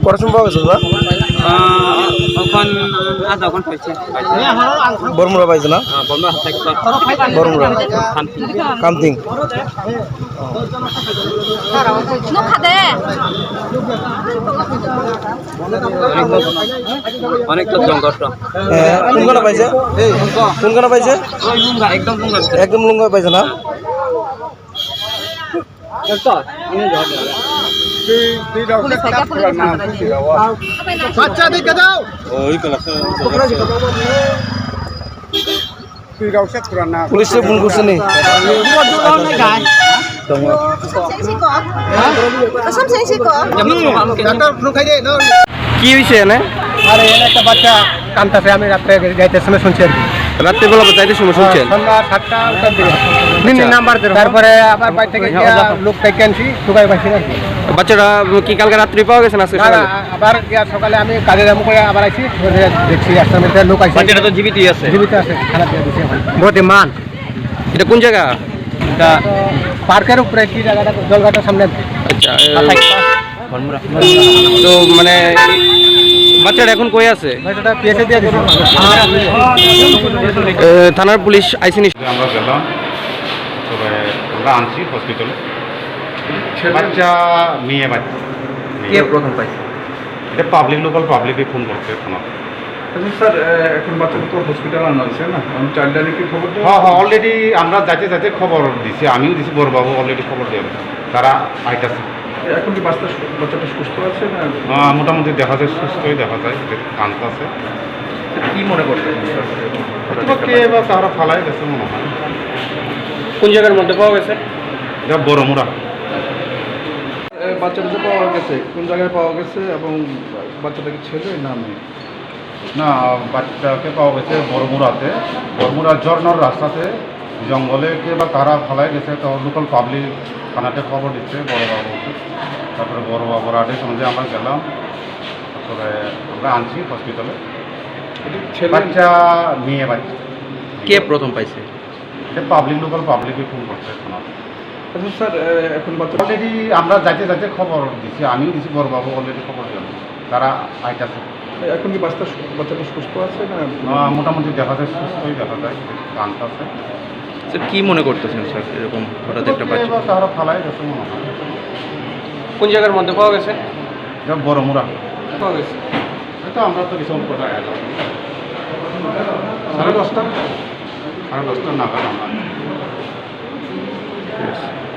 কটার সময় পাওয়া গেছে দাদা? এখন আধা ঘন্টা হয়েছে। বরমুড়া পাইছে না? বরমুড়া কামতিং। অনেক তো জঙ্গল। কোন গানা পাইছে? কোন গানা পাইছে? একদম লুঙ্গা পাইছে না? বাচ্চা দিকে দাও পুলিশে ফোন করছে নি? কি হয়েছে এনে? আরে এনে একটা বাচ্চা কাঁদতেছে, আমি রাত্রে যাইতে সময় শুনছি আর কি। রাত্রেবেলা যাইতে সময় শুনছেন? সন্ধ্যা 7টা নাম্বার। তারপরে আবার বাড়ি থেকে লোক থেকে আনছি ঢুকাই পাইছি আর কি। বাচ্চাটা কি কালকে রাত্রি পাওয়া গেছে না আজকে সকালে? আবার সকালে আমি কাজে যাবো করে আবার আইছি, দেখছি রাস্তার মধ্যে লোক আইছে। বাচ্চাটা তো জীবিতই আছে? জীবিত আছে, খানা দিয়ে দিছি এখন। বহুত মান। এটা কোন জায়গা? এটা পার্কের উপরে, কি জায়গাটা? জলঘাটার সামনে। আচ্ছা, তো মানে বাচ্চাটা এখন কই আছে? বাচ্চাটা পিএসএ দিয়ে দিছি। থানার পুলিশ আইসিনি? আমরা গেলাম, তবে আমরা আনছি হসপিটালে। বাচ্চা মেয়ে বাচ্চা। কে প্রথম পাইছে? এটা পাবলিক, লোকাল পাবলিকে ফোন করছে থানা। আচ্ছা স্যার, এখন বাচ্চাটা তো হসপিটাল আনা হয়েছে না? আমি চাইল্ড লাইনে কি খবর দেবো? হ্যাঁ, অলরেডি আমরা যাতে খবর দিছি, আমিও দিছি, বড়বাবু অলরেডি খবর দেবে, তারা আইতাছে। এখন কি বাচ্চাটা সুস্থ আছে না? মোটামুটি দেখা যায়, সুস্থই দেখা যায়, কান্ত আছে। কি মনে করছেন কে বা তারা ফালাই গেছে মনে হয়। কোন জায়গার মধ্যে পাওয়া গেছে? এটা বড়মুড়া। বাচ্চাটা যে পাওয়া গেছে কোন জায়গায় পাওয়া গেছে এবং বাচ্চাটা কি ছেলে না মেয়ে? না, বাচ্চাকে পাওয়া গেছে বড়মুড়াতে, বড়মুড়া ঝর্নার রাস্তাতে জঙ্গলে কে বা তারা ফালাই গেছে। তো লোকাল পাবলিক থানাতে খবর দিচ্ছে বড়বাবুকে। তারপরে বড়বাবুর আদেশ অনুযায়ী আমরা গেলাম, তারপরে আমরা আনছি হসপিটালে। বাচ্চা মেয়ে বাচ্চা। কে প্রথম পাইছে? এটা পাবলিক, লোকাল পাবলিকে ফোন করছে থানা। আচ্ছা স্যার, এখন বাচ্চা অলরেডি আমরা যাতে খবর দিছি, আমিও দিছি, বড়বাবু অলরেডি খবর দিলাম, তারা আইতাছে। এখন কি বাচ্চাটা সুস্থ আছে না? মোটামুটি দেখা যায়, সুস্থই দেখা যায়, কান্ত আছে। স্যার কি মনে করতেছেন স্যার, এরকম হঠাৎ একটা বাচ্চা? তারা ফালাই গেছে মনে হয়। কোন জায়গার মধ্যে পাওয়া গেছে? এটা বড়মুড়া পাওয়া গেছে। এটা আমরা তো কিছু কোথায় এলাম 10:30 নাগাদ আমরা।